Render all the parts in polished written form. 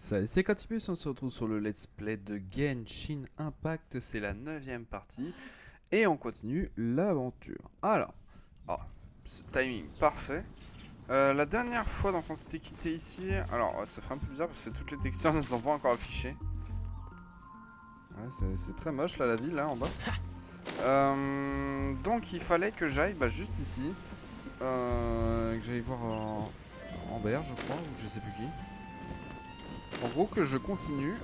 Salut, c'est Quentibus, on se retrouve sur le let's play de Genshin Impact, c'est la 9ème partie, et on continue l'aventure. Alors, timing parfait. La dernière fois donc on s'était quitté ici, alors ça fait un peu bizarre parce que toutes les textures ne sont pas encore affichées. Ouais, c'est très moche là la ville là en bas. Donc il fallait que j'aille juste ici, que j'aille voir Amber je crois, ou je sais plus qui. En gros que je continue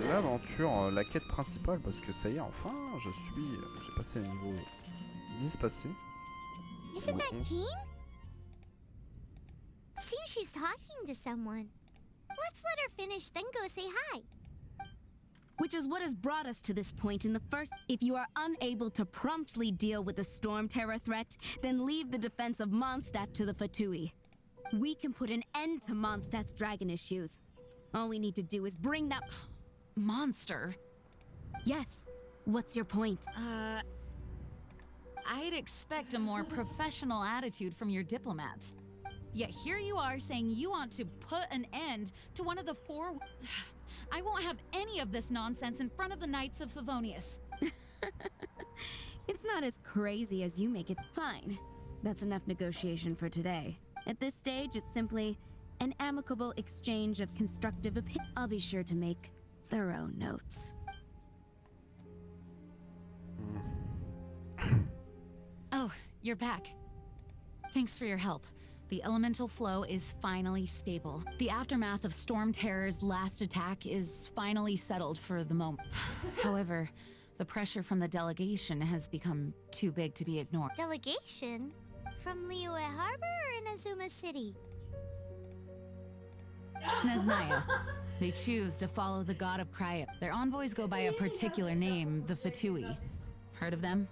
l'aventure, la quête principale, parce que ça y est, enfin, j'ai passé le niveau 10 passé. Isn't that Jean? Seems she's talking to someone. Let's let her finish, then go say hi. Which is what has brought us to this point in the first. If you are unable to promptly deal with the storm terror threat, then leave the defense of Mondstadt to the Fatui. We can put an end to Mondstadt's dragon issues. All we need to do is bring that monster. Yes. What's your point? I'd expect a more professional attitude from your diplomats. Yet here you are saying you want to put an end to one of the four... I won't have any of this nonsense in front of the Knights of Favonius. It's not as crazy as you make it. Fine. That's enough negotiation for today. At this stage, it's simply an amicable exchange of constructive opinions. I'll be sure to make thorough notes. Oh, you're back. Thanks for your help. The elemental flow is finally stable. The aftermath of Storm Terror's last attack is finally settled for the moment. However, the pressure from the delegation has become too big to be ignored. Delegation? From Liyue Harbor or in Azuma City? Snezhnaya. They choose to follow the god of Cryo. Their envoys go by a particular name, the Fatui. Heard of them?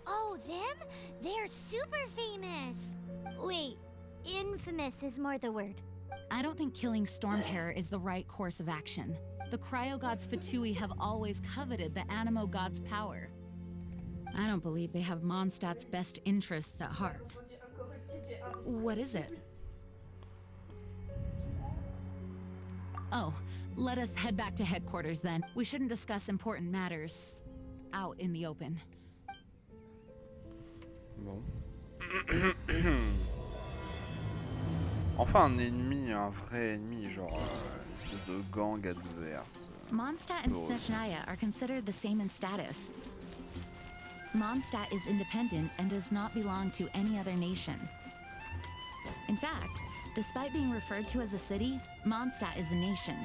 Oh, them? They're super famous. Wait, infamous is more the word. I don't think killing Storm Terror is the right course of action. The Cryo God's Fatui have always coveted the Animo God's power. I don't believe they have Mondstadt's best interests at heart. What is it? Oh, let us head back to headquarters then. We shouldn't discuss important matters out in the open. Bon. Enfin un ennemi, un vrai ennemi, genre une espèce de gang adverse. Mondstadt and Snezhnaya are considered the same in status. Mondstadt is independent and does not belong to any other nation. In fact, despite being referred to as a city, Mondstadt is a nation.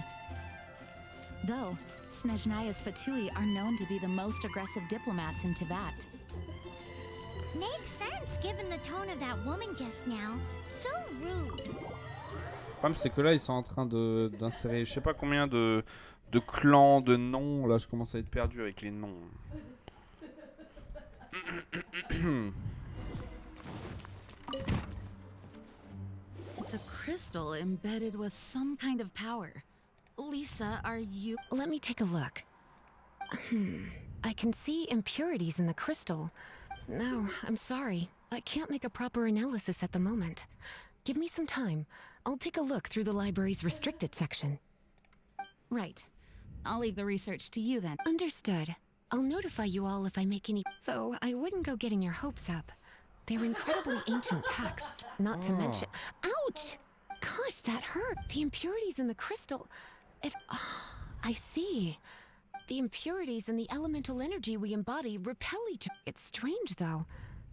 Though, Snezhnaya's Fatui are known to be the most aggressive diplomats in Teyvat. Makes sense given the tone of that woman just now. So rude. Le problème c'est que là ils sont en train d'insérer je sais pas combien de clans, de noms. Là je commence à être perdu avec les noms. It's a crystal embedded with some kind of power. Lisa, are you... Let me take a look. I can see impurities in the crystal. No, I'm sorry. I can't make a proper analysis at the moment. Give me some time. I'll take a look through the library's restricted section. Right. I'll leave the research to you then. Understood. I'll notify you all if I make any... Though, I wouldn't go getting your hopes up. They're incredibly ancient texts, not to mention... Ouch! Gosh, that hurt. The impurities in the crystal... I see. The impurities and the elemental energy we embody repel each other. It's strange, though.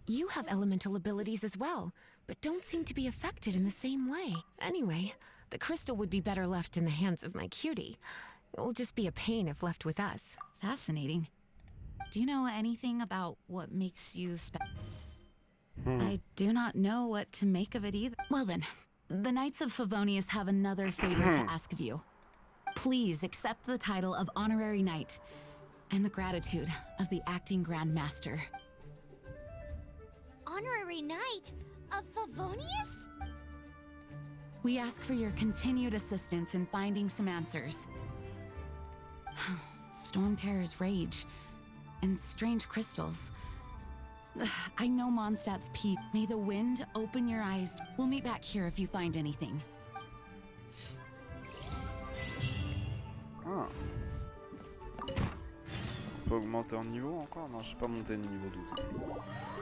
You have elemental abilities as well, but don't seem to be affected in the same way. Anyway, the crystal would be better left in the hands of my cutie. It will just be a pain if left with us. Fascinating. Do you know anything about what makes you I do not know what to make of it either. Well then, the Knights of Favonius have another favor to ask of you. Please accept the title of Honorary Knight and the gratitude of the Acting Grand Master. Honorary Knight of Favonius? We ask for your continued assistance in finding some answers. Storm Terror's rage and strange crystals. I know Mondstadt's peace. May the wind open your eyes. We'll meet back here if you find anything. Ah. On peut augmenter en niveau encore? Non, je sais pas monter de niveau 12.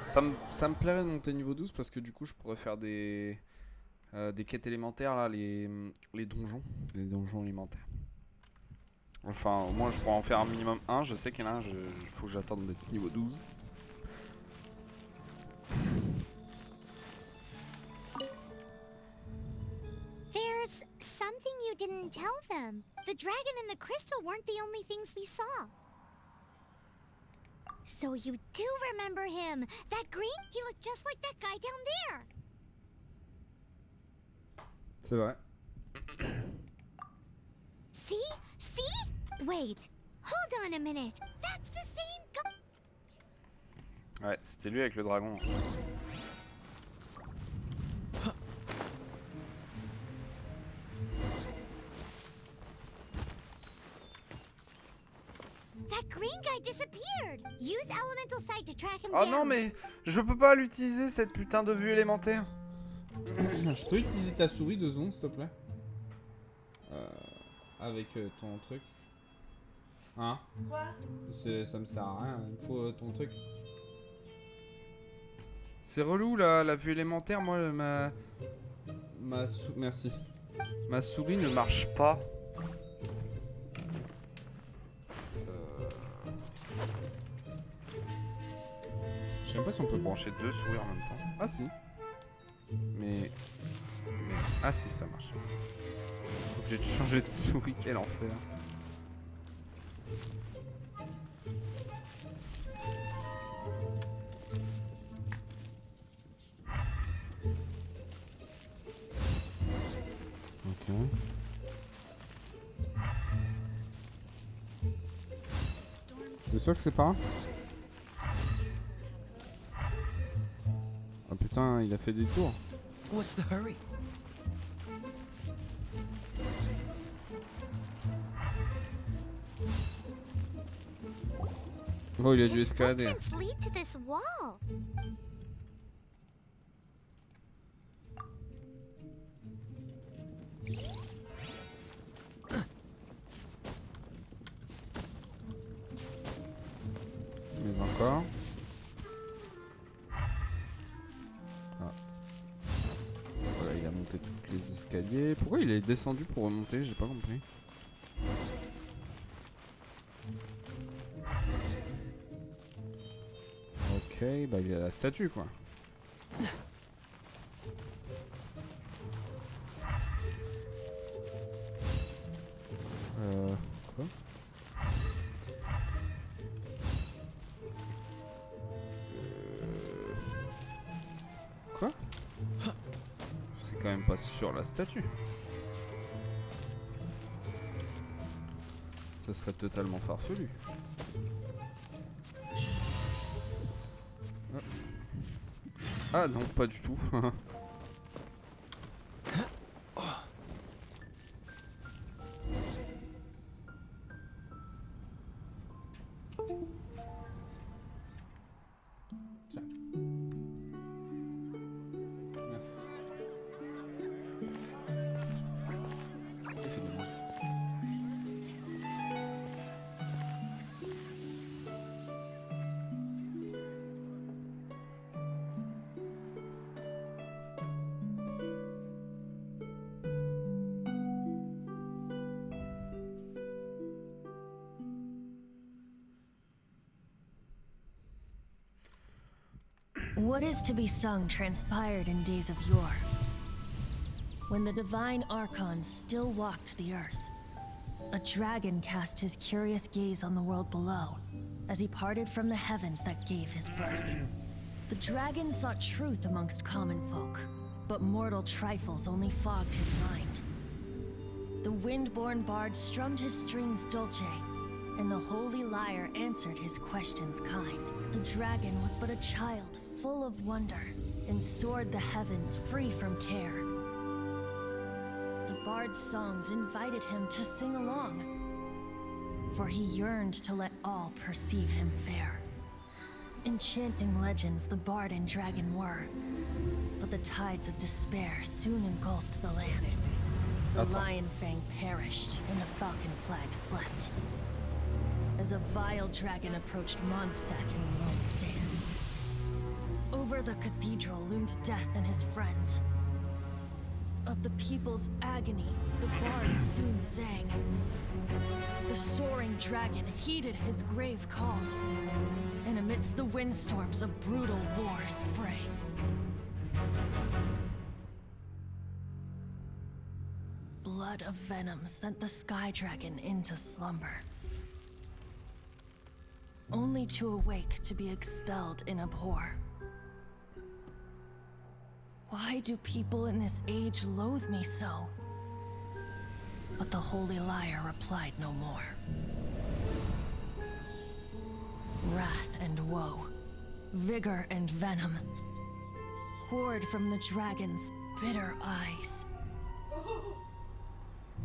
Ça me plairait de monter niveau 12 parce que du coup je pourrais faire des quêtes élémentaires là, les donjons. Les donjons élémentaires. Enfin, au moins je pourrais en faire un minimum 1. Je sais qu'il y en a un, il faut que j'attende d'être niveau 12. There's something you didn't tell them. The dragon and the crystal weren't the only things we saw. So you do remember him. That green, he looked just like that guy down there. C'est vrai. See? See? Wait. Hold on a minute. That's the same guy. Ouais, c'était lui avec le dragon. That green guy disappeared. Use elemental sight to track him Oh down. non, mais je peux pas l'utiliser cette putain de vue élémentaire. Je peux utiliser ta souris 2 secondes, s'il te plaît? Avec ton truc. Hein? Quoi? Ça me sert à rien, il me faut ton truc. C'est relou la vue élémentaire, moi Merci. ma souris ne marche pas. Je sais même pas si on peut brancher 2 souris en même temps. Ah si. Mais... Ah si, ça marche. Obligé de changer de souris, quel enfer. Ok. C'est sûr que c'est pas? Ah putain, il a fait des tours. What's the hurry? Oh, il a dû His escalader. footprints lead to this wall. Mais encore. Ah. Voilà, il a monté tous les escaliers. Pourquoi il est descendu pour remonter? J'ai pas compris. Ok, bah il y a la statue quoi. Quoi? Quoi? Ce serait quand même pas sur la statue. Ça serait totalement farfelu. Ah non, pas du tout. Tiens. Merci. Il fait des mousses. What is to be sung transpired in days of yore, when the divine archons still walked the earth. A dragon cast his curious gaze on the world below, as he parted from the heavens that gave his birth. The dragon sought truth amongst common folk, but mortal trifles only fogged his mind. The wind-born bard strummed his strings dulce, and the holy lyre answered his questions kind. The dragon was but a child full of wonder, and soared the heavens free from care. The bard's songs invited him to sing along, for he yearned to let all perceive him fair. Enchanting legends the bard and dragon were, but the tides of despair soon engulfed the land. The Attends. Lion Fang perished and the Falcon Flag slept. As a vile dragon approached Mondstadt in Mondstand. Over the cathedral loomed Death and his friends. Of the people's agony, the bards soon sang. The soaring dragon heeded his grave calls, and amidst the windstorms a brutal war sprang. Blood of venom sent the sky dragon into slumber, only to awake to be expelled in abhor. Why do people in this age loathe me so? But the holy liar replied no more. Wrath and woe, vigor and venom, poured from the dragon's bitter eyes.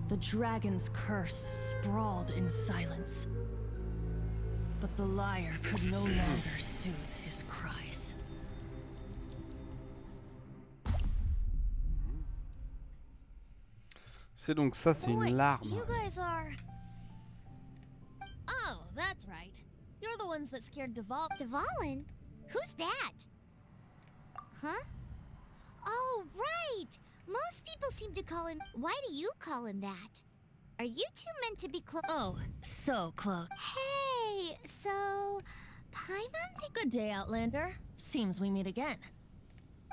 The dragon's curse sprawled in silence, but the liar could no longer soothe his cries. C'est donc ça, c'est une larme. You guys are... Oh, that's right. You're the ones that scared Dvalin? Who's that? Huh? Oh, right! Most people seem to call him... Why do you call him that? Are you two meant to be close? Oh, so close. Hey, so... Paimon? Good day, Outlander. Seems we meet again.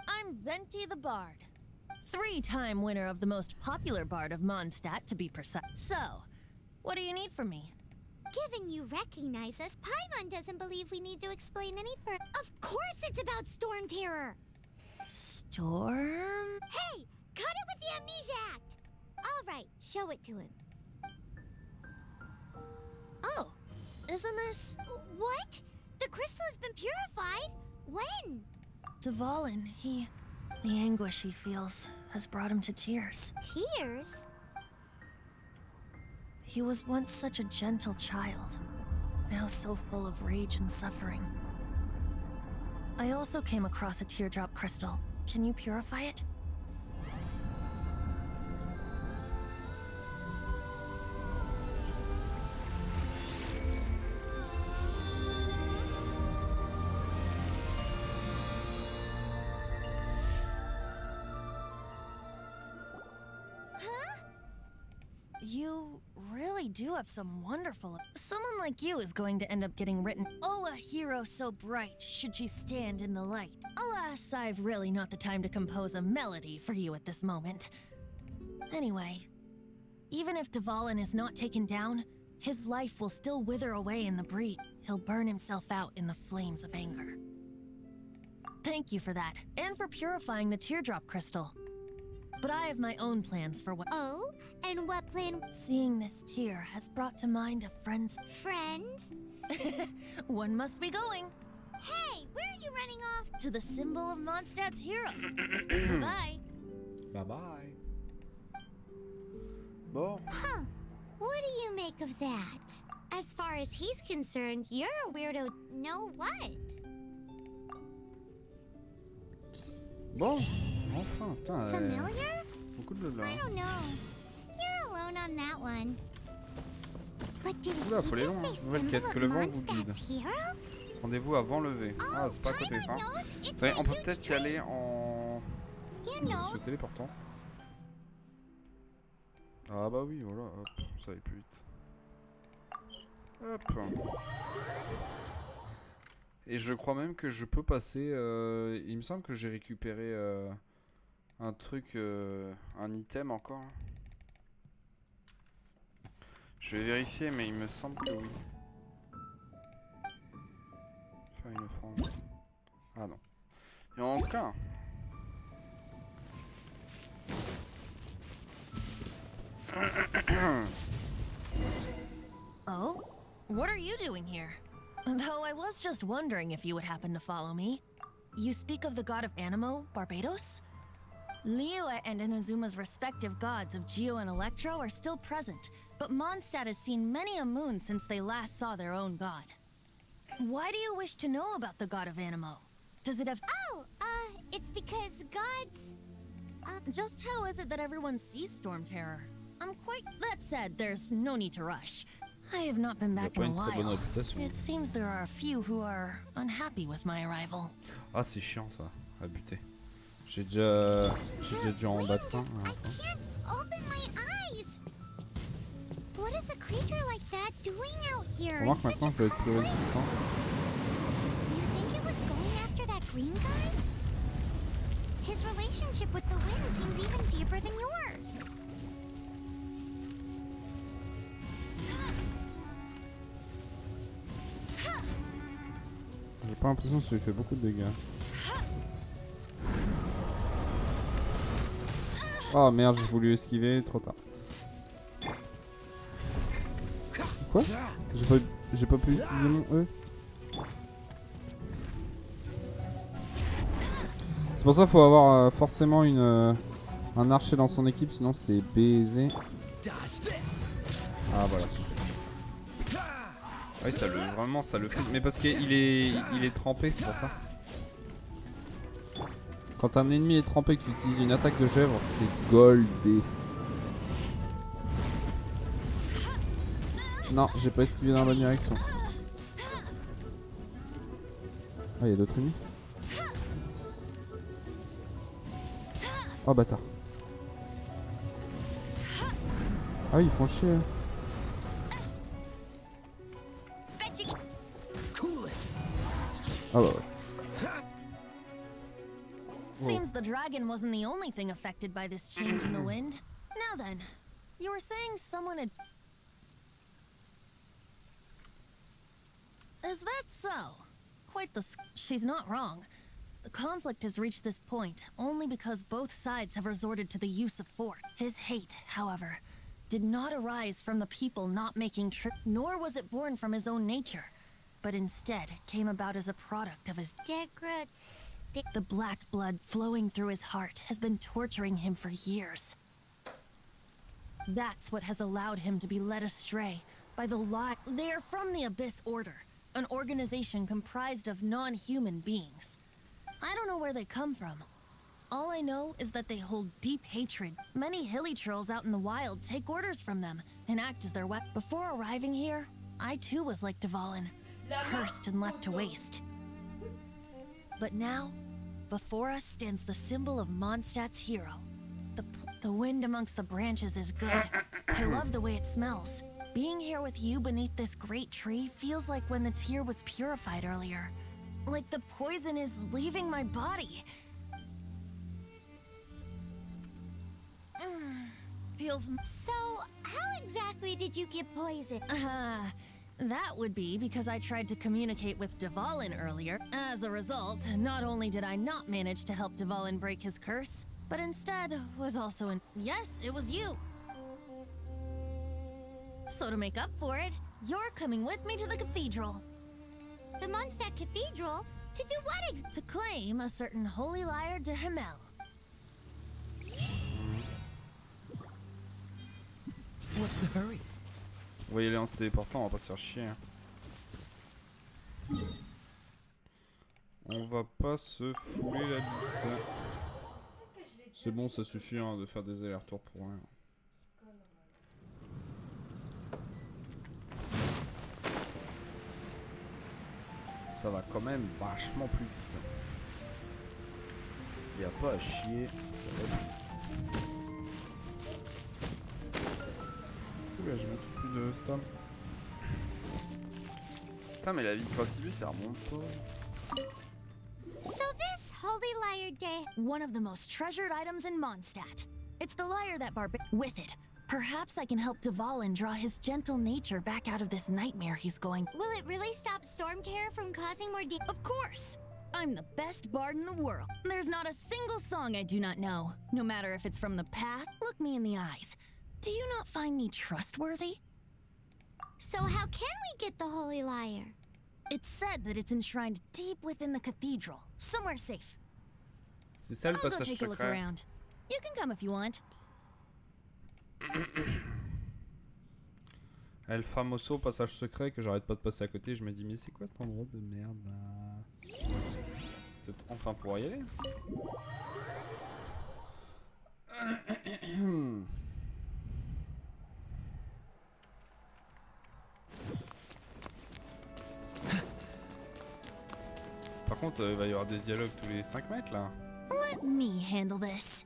I'm Venti the Bard. 3-time winner of the most popular bard of Mondstadt, to be precise. So, what do you need from me? Given you recognize us, Paimon doesn't believe we need to explain any further. Of course it's about Storm Terror! Storm? Hey! Cut it with the Amnesia Act! Alright, show it to him. Oh, isn't this... What? The crystal has been purified? When? Dvalin, the anguish he feels has brought him to tears. Tears? He was once such a gentle child, now so full of rage and suffering. I also came across a teardrop crystal. Can you purify it? You really do have some wonderful... Someone like you is going to end up getting written, "Oh, a hero so bright, should she stand in the light." Alas, I've really not the time to compose a melody for you at this moment. Anyway, even if Dvalin is not taken down, his life will still wither away in the breeze. He'll burn himself out in the flames of anger. Thank you for that, and for purifying the teardrop crystal. But I have my own plans for what... Oh? And what plan? Seeing this tear has brought to mind a friend's... Friend? One must be going. Hey, where are you running off? To the symbol of Mondstadt's hero. Bye. Bye bye. Bon. Huh. What do you make of that? As far as he's concerned, you're a weirdo. No what? Bon. Enfin, putain. Familiar? Beaucoup de blabla. I don't know. You're alone on that one. But did Oula, he faut les just longs, say hein. Nouvelle symbol quête, of que le vent vous guide. Mondstadt's hero? Rendez-vous avant lever. Ah, c'est pas à côté ça. Ouais, on peut peut-être y aller en... se téléportant. Ah bah oui, voilà, hop, ça va plus vite. Hop. Et je crois même que je peux passer... il me semble que j'ai récupéré un truc, un item encore. Je vais vérifier, mais il me semble que oui. Faire une offrande. Ah non. Il y en a encore un. Oh? What are you doing here? Though I was just wondering if you would happen to follow me. You speak of the god of Animo, Barbados? Liyue and Inazuma's respective gods of Geo and Electro are still present, but Mondstadt has seen many a moon since they last saw their own god. Why do you wish to know about the god of Animo? Does it have... Oh, it's because gods... Just how is it that everyone sees Storm Terror? I'm quite... That said, there's no need to rush. I have not been Il a back pas in a une très bonne while. réputation. It seems there are a few who are unhappy with my arrival. Ah, c'est chiant ça, à buter. J'ai déjà dû en battre un. I can't open my eyes. What is a creature like that doing out here? Remarque, maintenant je dois être plus résistant. You think it was going after that green guy? His relationship with the wind seems even deeper than yours. J'ai pas l'impression que ça lui fait beaucoup de dégâts. Oh merde, j'ai voulu esquiver, trop tard. Quoi? J'ai pas pu utiliser mon E. C'est pour ça qu'il faut avoir forcément un archer dans son équipe, sinon c'est baisé. Ah voilà, c'est ça. Oui, ça le, vraiment, ça le fait. Mais parce qu'il est trempé, c'est pour ça. Quand un ennemi est trempé et que tu utilises une attaque de gèvre, c'est goldé. Non, j'ai pas esquivé dans la bonne direction. Ah, il y a d'autres ennemis. Oh bâtard. Ah oui, ils font chier. Ah bah ouais. Seems the dragon wasn't the only thing affected by this change in the wind. Now then, you were saying someone had... Is that so? Quite the... She's not wrong. The conflict has reached this point only because both sides have resorted to the use of force. His hate, however, did not arise from the people not making nor was it born from his own nature, but instead came about as a product of his... The black blood flowing through his heart has been torturing him for years. That's what has allowed him to be led astray by the lie. They are from the Abyss Order, an organization comprised of non-human beings. I don't know where they come from. All I know is that they hold deep hatred. Many hilly trolls out in the wild take orders from them and act as their weapon. Before arriving here, I too was like Dvalin, cursed and left to waste. But now, before us stands the symbol of Mondstadt's hero. The wind amongst the branches is good. I love the way it smells. Being here with you beneath this great tree feels like when the tear was purified earlier. Like the poison is leaving my body. Feels... So, how exactly did you get poisoned? That would be because I tried to communicate with Dvalin earlier. As a result, not only did I not manage to help Dvalin break his curse, but instead was also in... Yes, it was you. So to make up for it, you're coming with me to the cathedral. The Mondstadt Cathedral? To do what To claim a certain holy lyre de Himmel. What's the hurry? Vous voyez les en se téléportant, on va pas se faire chier. Hein. On va pas se fouler la bite. C'est bon, ça suffit hein, de faire des allers-retours pour rien. Ça va quand même vachement plus vite. Y a pas à chier, ça va plus vite. Là, je mets tout plus de stam. Putain, mais la vie de Quentibus, elle remonte pas. So this holy lyre day... One of the most treasured items in Mondstadt. It's the lyre that with it. Perhaps I can help Dvalin draw his gentle nature back out of this nightmare he's going. Will it really stop Storm Terror from causing more Of course! I'm the best bard in the world. There's not a single song I do not know. No matter if it's from the past, look me in the eyes. Do you not find me trustworthy? So how can we get the holy lyre? It's said that it's enshrined deep within the cathedral, somewhere safe. C'est ça le I'll go passage take a look secret. around. You can come if you want. El famoso passage secret que j'arrête pas de passer à côté. Je me dis mais c'est quoi cet endroit de merde là? Peut-être enfin pouvoir y aller. Par contre, il va y avoir des dialogues tous les 5 mètres là. Let me handle this.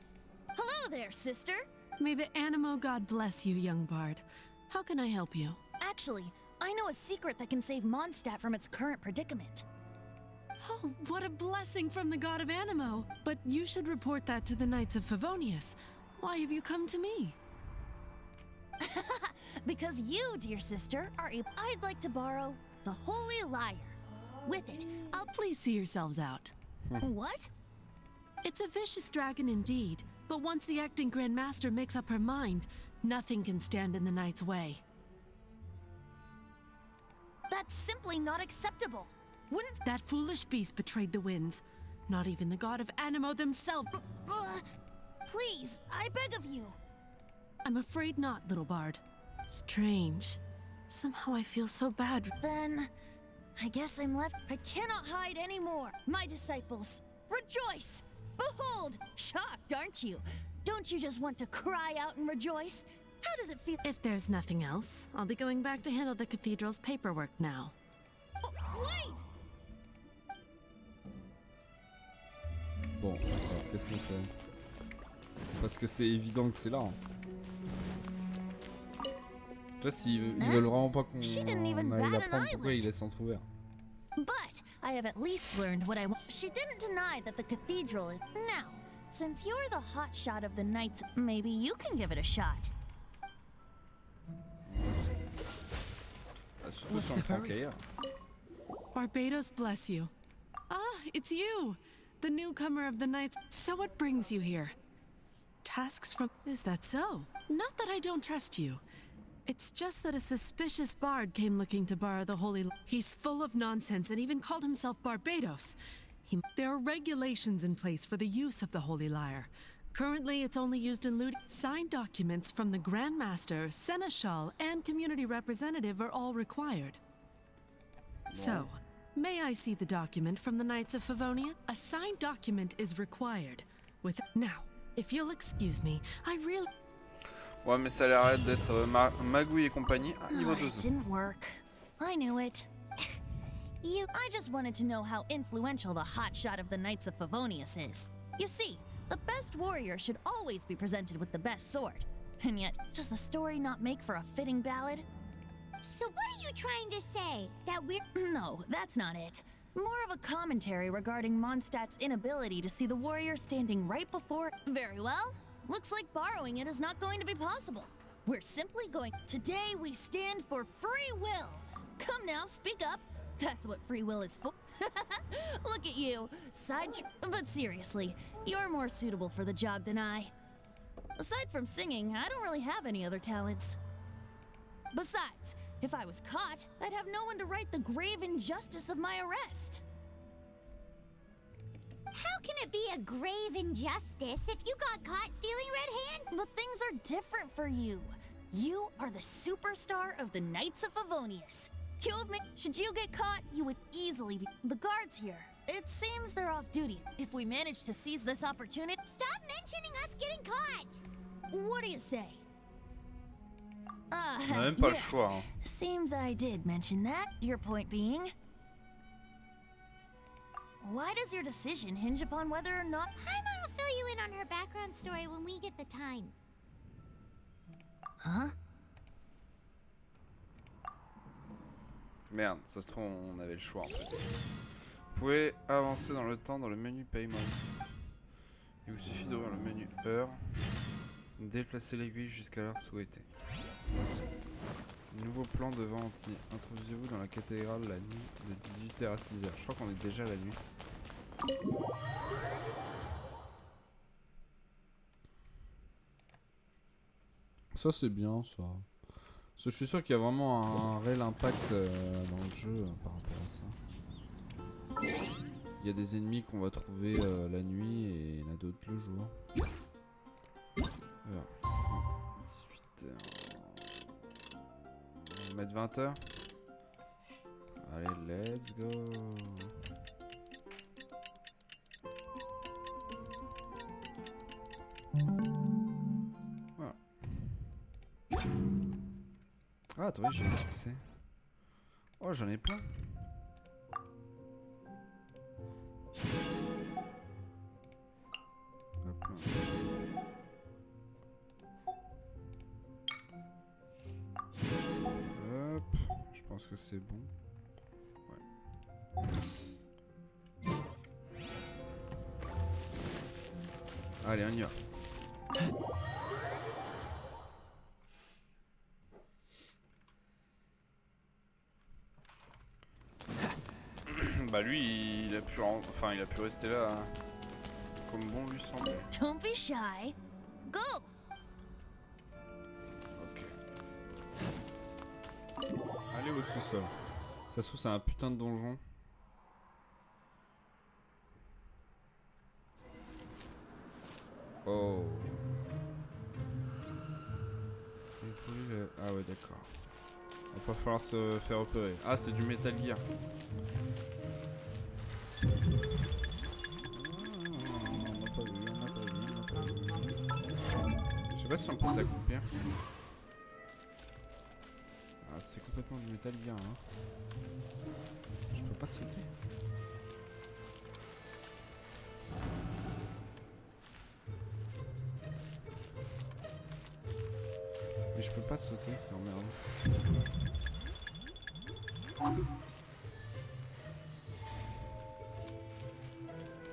Hello there, sister. May the Animo God bless you, young bard. How can I help you? Actually, I know a secret that can save Mondstadt from its current predicament. Oh, what a blessing from the god of Animo! But you should report that to the Knights of Favonius. Why have you come to me? Because you, dear sister, are able. I'd like to borrow the Holy Lyre. With it, I'll. Please see yourselves out. What? It's a vicious dragon indeed, but once the acting Grand Master makes up her mind, nothing can stand in the Knight's way. That's simply not acceptable. Wouldn't. That foolish beast betrayed the winds. Not even the god of Animo themselves. Please, I beg of you. I'm afraid not, little bard. Strange. Somehow I feel so bad. Then, I guess I'm left. I cannot hide anymore. My disciples, rejoice! Behold! Shocked, aren't you? Don't you just want to cry out and rejoice? How does it feel? If there's nothing else, I'll be going back to handle the cathedral's paperwork now. Oh, wait! Bon, alors qu'est-ce qu'on fait? Parce que c'est évident que c'est là. Hein. Là, s'ils veulent vraiment pas qu'on aille la prendre, pourquoi ils laissent entrouvert? But I have at least learned what I want. She didn't deny that the cathedral is. Now, since you're the hotshot of the knights, maybe you can give it a shot. Surtout si on prend qu'ailleurs. Barbados bless you. Ah, it's you! The newcomer of the Knights. So what brings you here? Tasks from... Is that so? Not that I don't trust you. It's just that a suspicious bard came looking to borrow the holy... He's full of nonsense and even called himself Barbados. There are regulations in place for the use of the holy lyre. Currently, it's only used in looting. Signed documents from the Grand Master, Seneschal, and community representative are all required. So, may I see the document from the Knights of Favonia? A signed document is required. Now, if you'll excuse me, I really... Ouais, mais ça a l'air d'être Magouille et compagnie. Ah, niveau 2. It didn't work. I knew it. I just wanted to know how influential the hotshot of the Knights of Favonius is. You see, the best warrior should always be presented with the best sword. And yet, does the story not make for a fitting ballad? So what are you trying to say? That we're... No, that's not it. More of a commentary regarding Mondstadt's inability to see the warrior standing right before... Very well. Looks like borrowing it is not going to be possible. We're simply going... Today we stand for free will. Come now, speak up. That's what free will is for. Look at you. But seriously, you're more suitable for the job than I. Aside from singing, I don't really have any other talents. Besides, if I was caught, I'd have no one to right the grave injustice of my arrest. How can it be a grave injustice if you got caught stealing Red Hand? But things are different for you. You are the superstar of the Knights of Favonius. Should you get caught, you would easily be... The guards here, it seems they're off duty. If we manage to seize this opportunity... Stop mentioning us getting caught! What do you say? On n'a même pas le choix. Hein. Seems I did mention that. Your point being... Why does your decision hinge upon whether or not... Paimon will fill you in on her background story when we get the time. Huh? Merde, ça se trouve on avait le choix en fait. Vous pouvez avancer dans le temps dans le menu Paimon. Il vous suffit d'ouvrir le menu heure, déplacer l'aiguille jusqu'à l'heure souhaitée. Nouveau plan de Venti. Introduisez-vous dans la cathédrale la nuit de 18h à 6h. Je crois qu'on est déjà la nuit. Ça c'est bien ça. Parce que je suis sûr qu'il y a vraiment un réel impact dans le jeu par rapport à ça. Il y a des ennemis qu'on va trouver la nuit et il y en a d'autres le jour. Alors, 18h. On va mettre 20h. Allez, let's go. Ah, attends, j'ai des succès. Oh, j'en ai plein. Hop là. Hop, je pense que c'est bon. Ouais. Allez, on y va. Bah lui, il a pu, enfin, il a pu rester là, hein, comme bon lui semblait. Don't be shy. Go! Ok. Allez au sous-sol. Ça se trouve, c'est un putain de donjon. Oh. Il faut le... Ah ouais, d'accord. Il va pas falloir se faire repérer. Ah, c'est du Metal Gear. Je sais pas si on peut s'accomplir. Ah, c'est complètement du Metal Gear, hein. Je peux pas sauter. Mais je peux pas sauter, c'est emmerdant.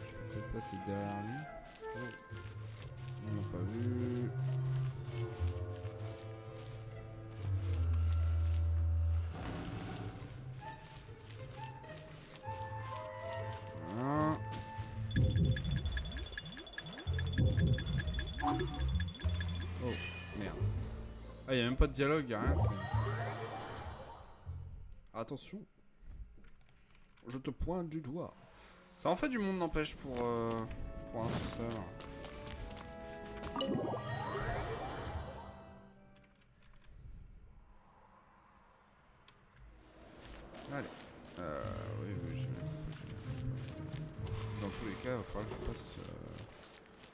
Je peux peut-être passer derrière lui. Oh. On l'a pas vu. Voilà. Oh, merde. Ah, y'a même pas de dialogue, y'a rien. Attention. Je te pointe du doigt. Ça en fait du monde n'empêche pour un sous-sol. Allez. Oui, j'ai... Dans tous les cas, il va falloir que je passe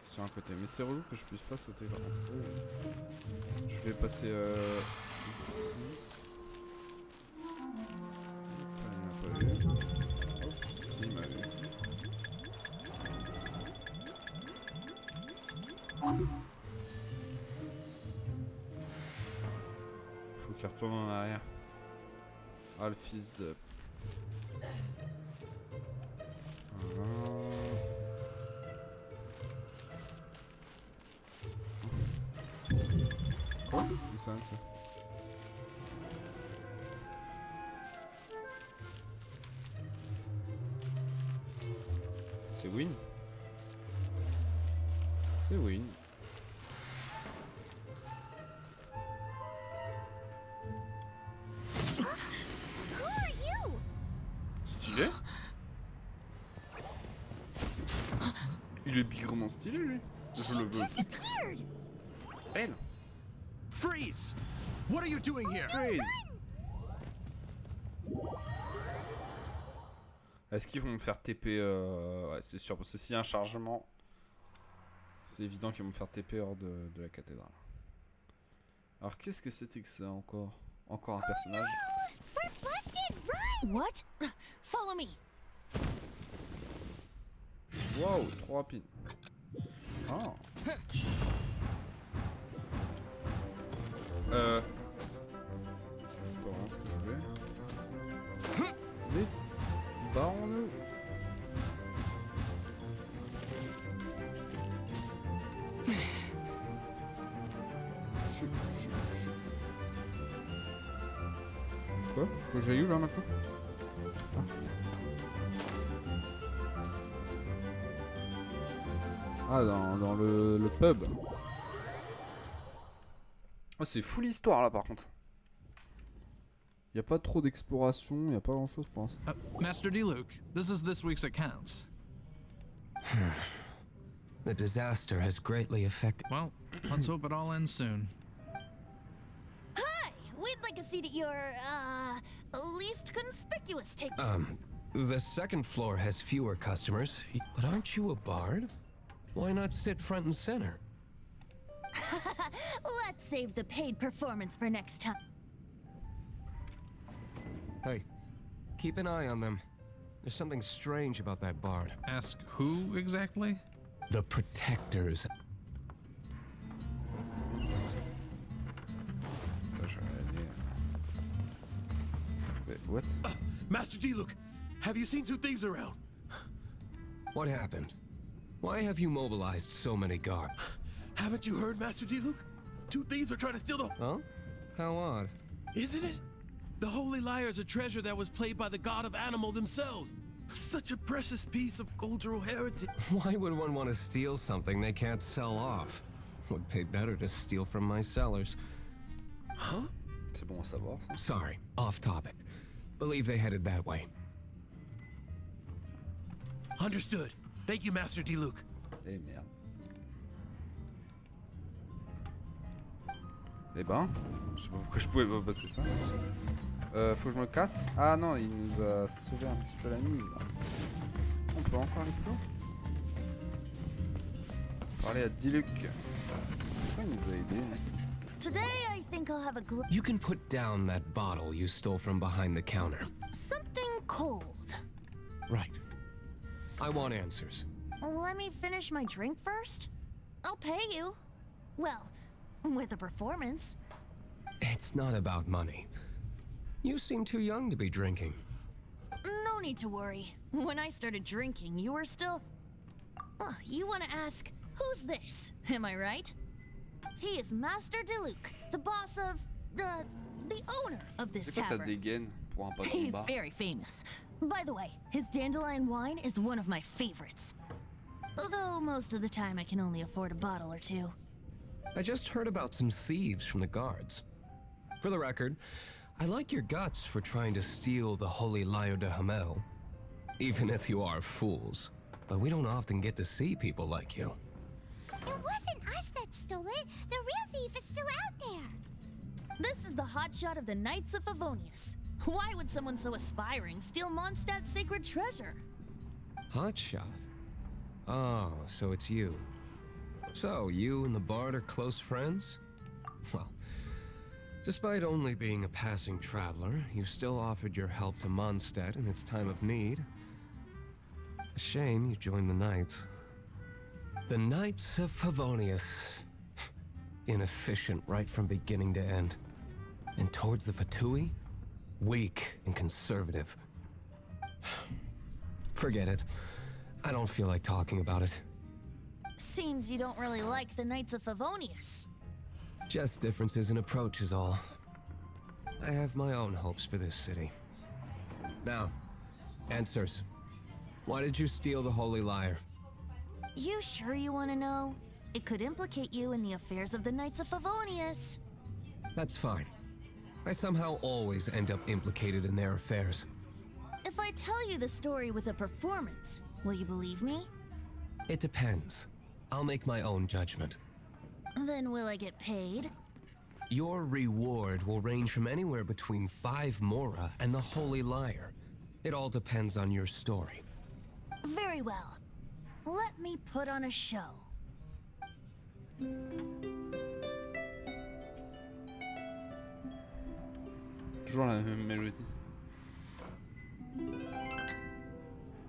sur un côté. Mais c'est relou que je puisse pas sauter par contre. Oh. Je vais passer ici. Il m'a pas vu. Hop, ici, il m'a vu. Faut qu'il retourne en arrière. Ah, le fils de... Quoi? Où ça? C'est win. C'est win. Stylé. Il est bigrement stylé lui. Je le veux. Elle. Freeze! What are you doing here? Freeze. Est-ce qu'ils vont me faire TP ouais, c'est sûr, parce que s'il y a un chargement, c'est évident qu'ils vont me faire TP hors de la cathédrale. Alors qu'est-ce que c'était que ça encore? Encore un personnage. What? Follow me. Waouh, trop rapide. Oh. C'est pas vraiment ce que je voulais. Vite, barrons-nous. Chut. Quoi? Faut que j'aille où là maintenant? Ah, dans le pub. Oh, c'est fou l'histoire là par contre. Y a pas trop d'exploration, y a pas grand chose pour l'instant. Master D-Luke, this is this week's accounts. The disaster has greatly affected. Well, let's hope it all ends soon. Hi! We'd like a seat at your, least conspicuous table. The second floor has fewer customers, but aren't you a bard? Why not sit front and center? Let's save the paid performance for next time. Hey, keep an eye on them. There's something strange about that bard. Ask who exactly? The Protectors. Attends, je vais aller. Wait, what? Master D-Luke, have you seen two thieves around? What happened? Why have you mobilized so many guards? Haven't you heard, Master D-Luke? Two thieves are trying to steal the... Oh? How odd. Isn't it? The Holy Lyre is a treasure that was played by the god of animal themselves. Such a precious piece of cultural heritage. Why would one want to steal something they can't sell off? Would pay better to steal from my sellers. Huh? C'est bon à savoir, ça. Sorry, off topic. Believe they headed that way. Understood. Thank you, Master D-Luke. Eh merde. Eh ben, je sais pas pourquoi je pouvais pas passer ça. Faut que je me casse. Ah non, il nous a sauvé un petit peu la mise là. On peut encore aller plus loin. Parler à D-Luke. Pourquoi il nous a aidés? Today, I think I'll have a You can put down that bottle you stole from behind the counter. something cold. Right. I want answers. Let me finish my drink first. I'll pay you. Well, with a performance. It's not about money. You seem too young to be drinking. No need to worry. When I started drinking, you were still... you want to ask, who's this? Am I right? He is Master D-Luke, the boss of... the owner of this C'est quoi sa tavern. dégaine pour un patron He's bar? very famous. By the way, his dandelion wine is one of my favorites. Although most of the time I can only afford a bottle or two. I just heard about some thieves from the guards. For the record, I like your guts for trying to steal the Holy Lyre de Hamel. Even if you are fools. But we don't often get to see people like you. It wasn't us that stole it. The real thief is still out there. This is the hotshot of the Knights of Favonius. Why would someone so aspiring steal Mondstadt's sacred treasure? Hotshot? Oh, so it's you. So, you and the bard are close friends? Well, despite only being a passing traveler, you still offered your help to Mondstadt in its time of need. A shame you joined the Knights. The Knights of Favonius. Inefficient right from beginning to end. And towards the Fatui, weak and conservative. Forget it. I don't feel like talking about it. Seems you don't really like the Knights of Favonius. Just differences in approach is all. I have my own hopes for this city. Now, answers. Why did you steal the Holy Lyre? You sure you want to know? It could implicate you in the affairs of the Knights of Favonius. That's fine. I somehow always end up implicated in their affairs. If I tell you the story with a performance, will you believe me? It depends. I'll make my own judgment. Then will I get paid? Your reward will range from anywhere between 5 mora and the Holy Lyre. It all depends on your story. Very well. Let me put on a show. Toujours la même mélodie.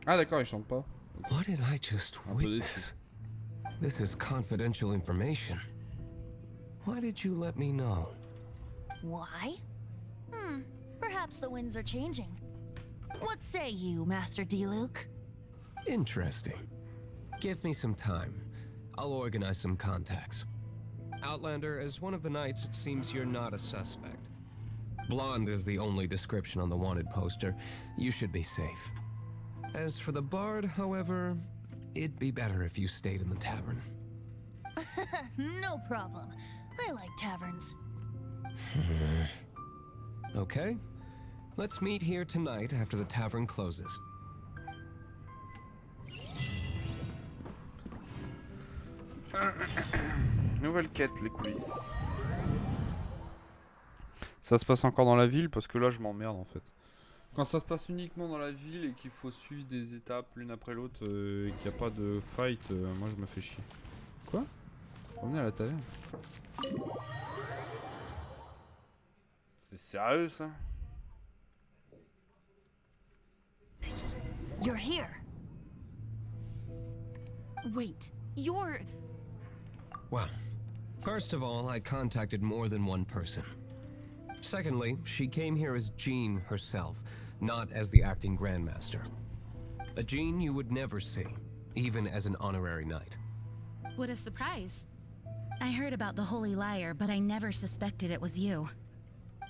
Ah d'accord, il chante pas. What did I just Un peu witness? This is confidential information. Why did you let me know? Why? Perhaps the winds are changing. What say you, Master D-Luke? Interesting. Give me some time. I'll organize some contacts. Outlander, as one of the knights, it seems you're not a suspect. Blonde is the only description on the wanted poster. You should be safe. As for the bard, however, it'd be better if you stayed in the tavern. No problem. I like taverns. Okay. Let's meet here tonight after the tavern closes. Nouvelle quête, les coulisses. Ça se passe encore dans la ville parce que là je m'emmerde en fait. Quand ça se passe uniquement dans la ville et qu'il faut suivre des étapes l'une après l'autre et qu'il n'y a pas de fight, moi je me fais chier. Quoi? Revenez à la taverne. C'est sérieux ça? You're here. Wait, you're... Well, first of all, I contacted more than one person. Secondly, she came here as Jean herself, not as the acting Grandmaster. A Jean you would never see, even as an honorary knight. What a surprise. I heard about the Holy Lyre, but I never suspected it was you.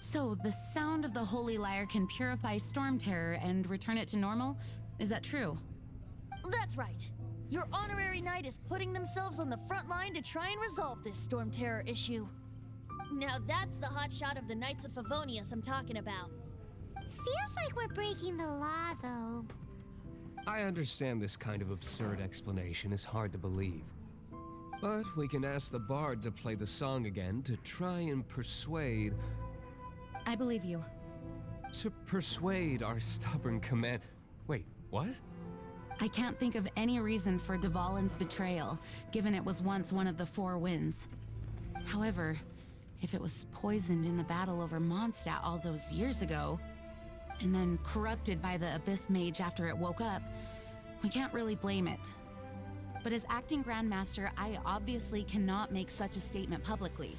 So, the sound of the Holy Lyre can purify storm terror and return it to normal? Is that true? That's right. Your honorary knight is putting themselves on the front line to try and resolve this storm terror issue. Now that's the hot shot of the Knights of Favonius I'm talking about. Feels like we're breaking the law, though. I understand this kind of absurd explanation is hard to believe. But we can ask the bard to play the song again to try and persuade... I believe you. To persuade our stubborn command... Wait, what? I can't think of any reason for Dvalin's betrayal, given it was once one of the Four Winds. However, if it was poisoned in the battle over Mondstadt all those years ago, and then corrupted by the Abyss Mage after it woke up, we can't really blame it. But as acting Grandmaster, I obviously cannot make such a statement publicly.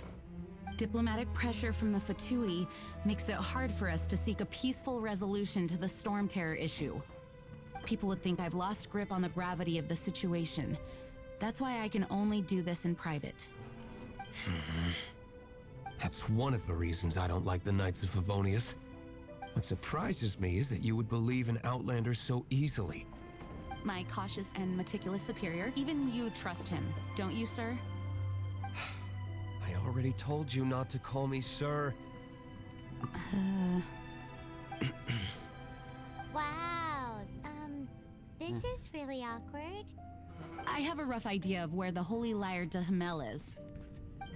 Diplomatic pressure from the Fatui makes it hard for us to seek a peaceful resolution to the storm terror issue. People would think I've lost grip on the gravity of the situation. That's why I can only do this in private. That's one of the reasons I don't like the Knights of Favonius. What surprises me is that you would believe in Outlanders so easily. My cautious and meticulous superior, even you trust him, don't you, sir? I already told you not to call me sir. Wow, this is really awkward. I have a rough idea of where the Holy Lyre de Himmel is.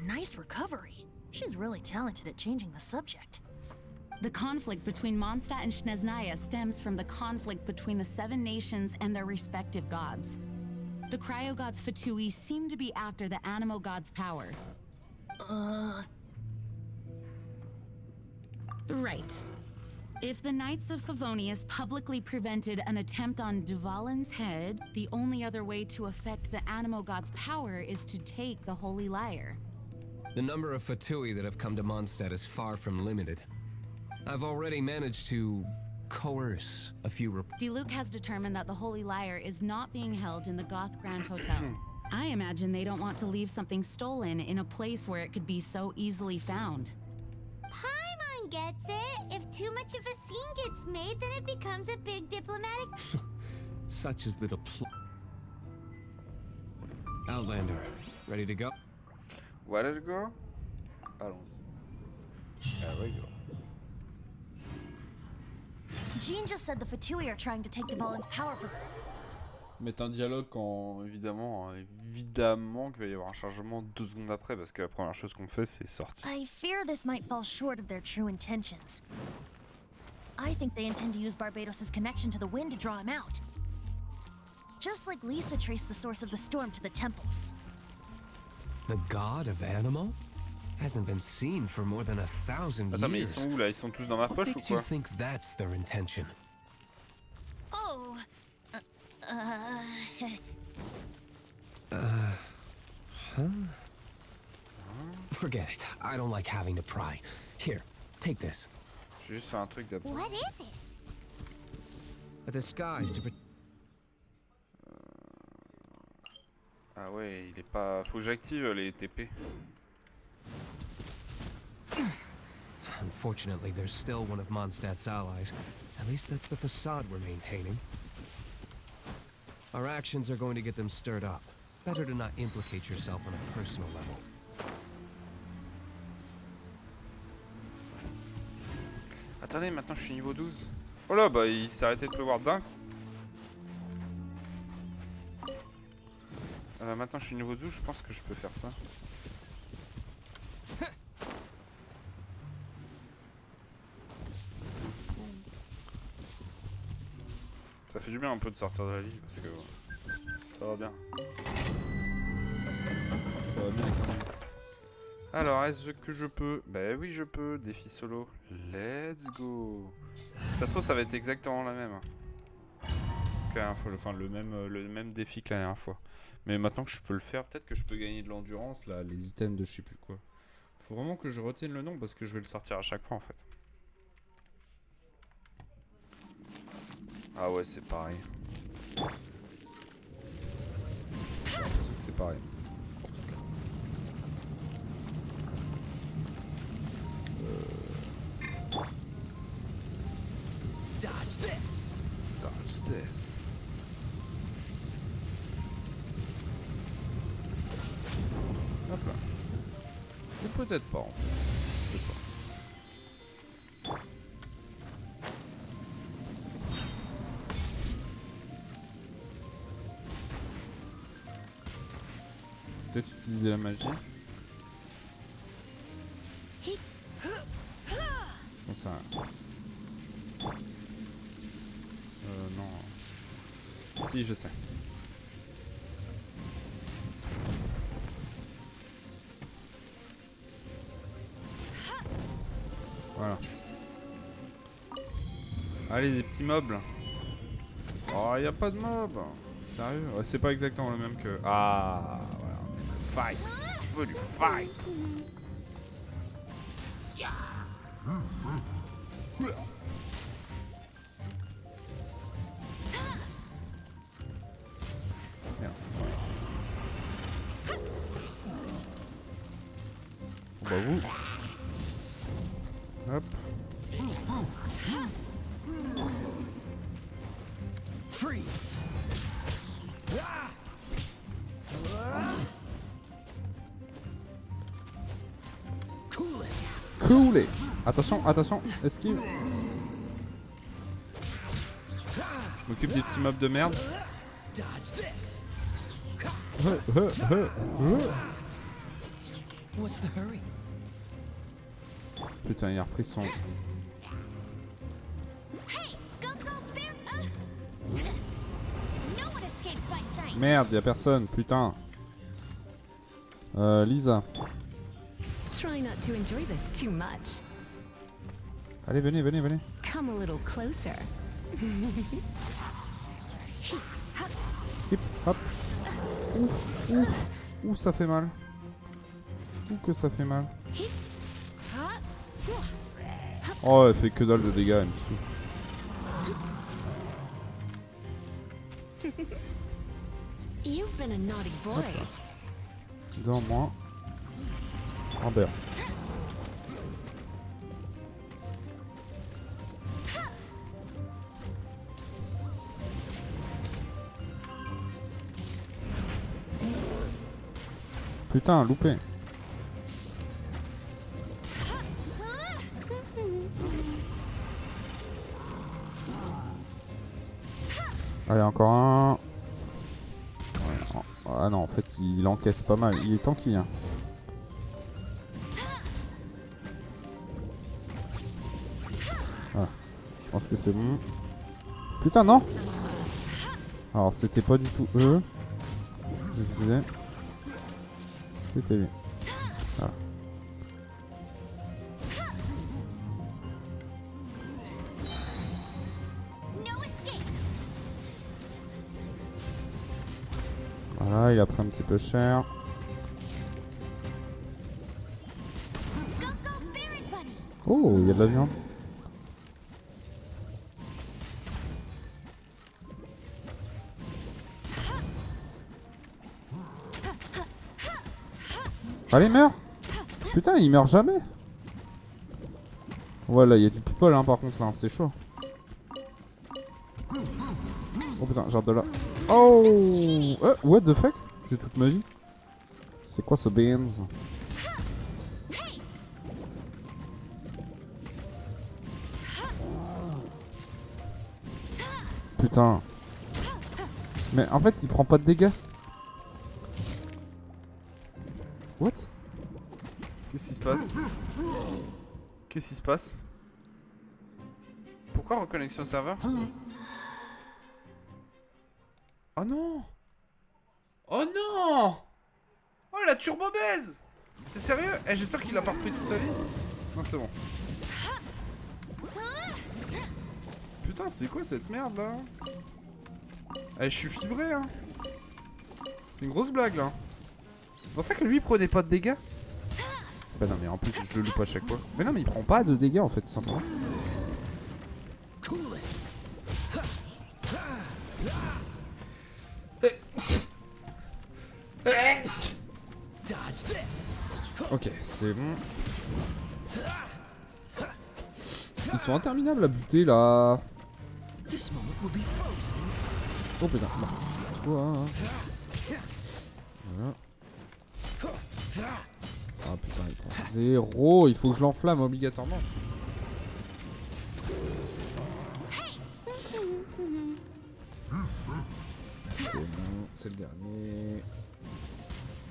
Nice recovery. She's really talented at changing the subject. The conflict between Mondstadt and Snezhnaya stems from the conflict between the Seven Nations and their respective gods. The cryo-gods Fatui seem to be after the Animo god's power. Right. If the Knights of Favonius publicly prevented an attempt on Dvalin's head, the only other way to affect the Animo god's power is to take the Holy Lyre. The number of Fatui that have come to Mondstadt is far from limited. I've already managed to coerce a few Diluc has determined that the Holy Lyre is not being held in the Goth Grand Hotel. I imagine they don't want to leave something stolen in a place where it could be so easily found. Paimon gets it. If too much of a scene gets made, then it becomes a big diplomatic... Such is the Outlander, ready to go? Ready to go? Allons-y. There we go. Jean just said the Fatui are trying to take Dvalin's power for... Mettre un dialogue quand, évidemment qu'il va y avoir un chargement 2 secondes après, parce que la première chose qu'on fait, c'est sortir. I fear this might fall short of their true intentions. I think they intend to use Barbados' connection to the wind to draw him out. Just like Lisa traced the source of the storm to the temples. The god of Animo? Hasn't been seen for more than 1,000 Attends, mais ils years. sont où là? Ils sont tous dans ma poche ou Makes you quoi? think that's their intention? Oh... Forget it. I don't like having to pry. Here, take this. Je vais juste faire un truc d'abord. What is it? A disguise to... Ah ouais, il est pas... Faut que j'active les TP. Unfortunately, there's still one of Mondstadt's allies. At least that's the facade we're maintaining. Our actions are going to get them stirred up. Better to not implicate yourself on a personal level. Attendez, maintenant je suis niveau 12. Oh là, bah il s'est arrêté de pleuvoir d'un. Maintenant je suis niveau 12, je pense que je peux faire ça. Ça fait du bien un peu de sortir de la ville parce que ça va bien. Ça va bien quand même. Alors, est-ce que je peux? Bah oui, je peux. Défi solo. Let's go. Ça se trouve, ça va être exactement la même. que la dernière fois, enfin le même défi que la dernière fois. Mais maintenant que je peux le faire, peut-être que je peux gagner de l'endurance, là, les items de je sais plus quoi. Faut vraiment que je retienne le nom parce que je vais le sortir à chaque fois en fait. Ah ouais, c'est pareil. J'ai l'impression que c'est pareil. En tout cas. Dodge this. Dodge this. Hop là. Ou peut-être pas en fait. Je sais pas. Peut-être utiliser la magie. J'en sais rien. Non. Si, je sais. Voilà. Allez, des petits mobs. Oh, y a pas de mob. Sérieux? Ouais, c'est pas exactement le même que... Ah, voilà. Fight. Je veux du fight. Merde. Bah vous. Hop. Freeze. Cool it. Attention, attention, esquive. Je m'occupe des petits mobs de merde. Dodge this. What's the hurry? Putain, il a repris son... Merde, y'a personne, putain. Lisa. Try not to enjoy this too much. Allez, venez, venez, venez. Come a little closer. Hip, hop. Ouh, ça fait mal. Ouh, que ça fait mal. Oh, elle fait que dalle de dégâts, elle me saoule. You've been a naughty boy. Dans moi. Amber. Putain, loupé. Allez, encore un. Ouais, ah non, en fait, il encaisse pas mal. Il est tanky, hein. Voilà. Je pense que c'est bon. Putain, non! Alors, c'était pas du tout eux. Je disais. C'était lui. Voilà. Voilà, il a pris un petit peu cher. Oh, il y a de la viande. Allez, meurs! Putain, il meurt jamais! Voilà, il y a du people, hein, par contre, là, c'est chaud. Oh putain, genre de là. Oh! What the fuck? J'ai toute ma vie. C'est quoi ce Benz? Putain. Mais en fait, il prend pas de dégâts. What? Qu'est-ce qui se passe? Qu'est-ce qui se passe? Pourquoi reconnexion serveur? Oh non! Oh non! Oh la turbo baise! C'est sérieux? Eh, j'espère qu'il a pas repris toute sa vie. Non, c'est bon. Putain, c'est quoi cette merde là? Eh, je suis fibré, hein. C'est une grosse blague, là. C'est pour ça que lui, il prenait pas de dégâts. Bah non, mais en plus, je le loupe à chaque fois. Mais non, mais il prend pas de dégâts, en fait, tout simplement. Ok, c'est bon. Ils sont interminables à buter, là. Oh putain, merde. Toi, hein. Voilà. Ah putain, il prend 0. Il faut que je l'enflamme obligatoirement. C'est bon, c'est le dernier.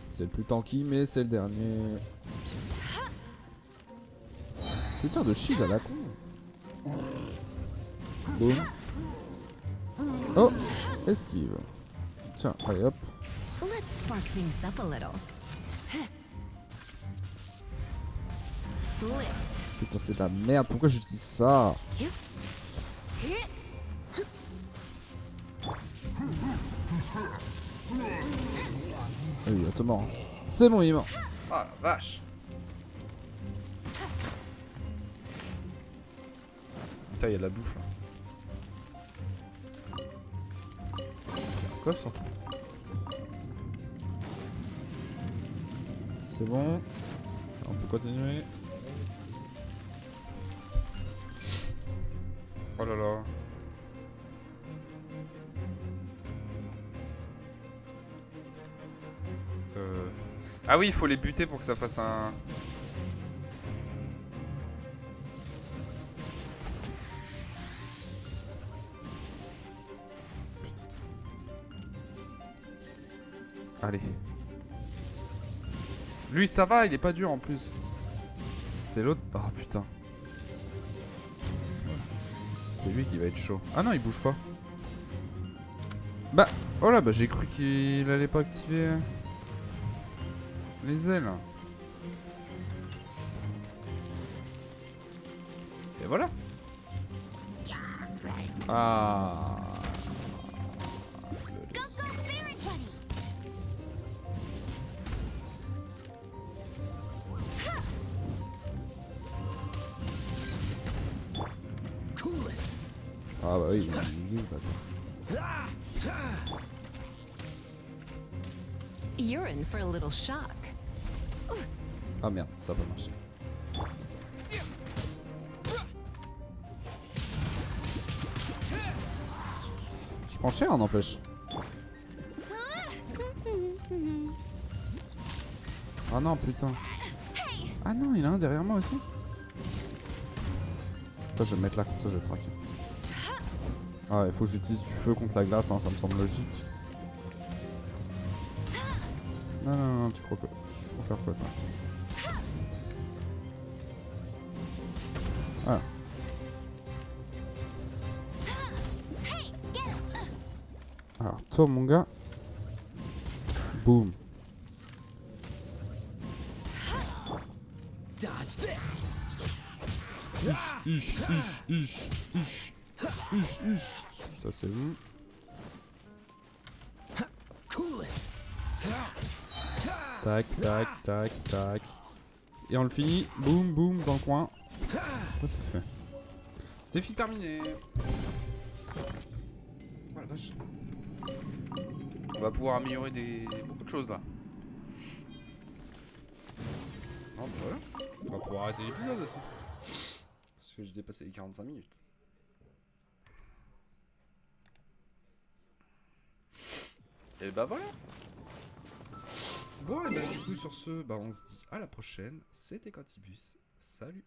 C'est le plus tanky, mais c'est le dernier. Putain de shield à la con. Boum. Oh, esquive. Tiens, allez hop. Let's spark things up a little. Blitz. Putain, c'est de la merde. Pourquoi j'utilise ça? Ah oui, attends, mort. C'est bon, il est mort. Ah la vache. Putain, il y a de la bouffe là. Un coffre surtout. C'est bon. On peut continuer. Oh là là. Ah oui, il faut les buter pour que ça fasse un... Putain. Allez. Lui, ça va, il est pas dur en plus. C'est l'autre... Oh putain. C'est lui qui va être chaud. Ah non, il bouge pas. Bah, oh là, bah j'ai cru qu'il allait pas activer les ailes. Et voilà. Ah. Le laisser. Ah bah oui, il existe ce bâtard. You're in for a little shock. Ah merde, ça va pas marcher. Je prends cher, n'empêche. Ah non, putain. Ah non, il y en a un derrière moi aussi. Attends, je vais me mettre là, comme ça je vais traquer. Ah, il faut que j'utilise du feu contre la glace, hein, ça me semble logique. Non, non, non, tu crois que... Faut faire quoi, toi? Voilà. Alors, toi, mon gars. Boum. Ish. Ça, c'est bon. Tac, tac, tac, tac. Et on le finit. Boum, boum, dans le coin. Ça, c'est fait. Défi terminé. Oh la vache. On va pouvoir améliorer beaucoup de choses là. Oh, bah voilà. On va pouvoir arrêter l'épisode aussi. Parce que j'ai dépassé les 45 minutes. Et bah voilà. Bon, et bah du coup sur ce, bah on se dit à la prochaine. C'était Quentibus. Salut.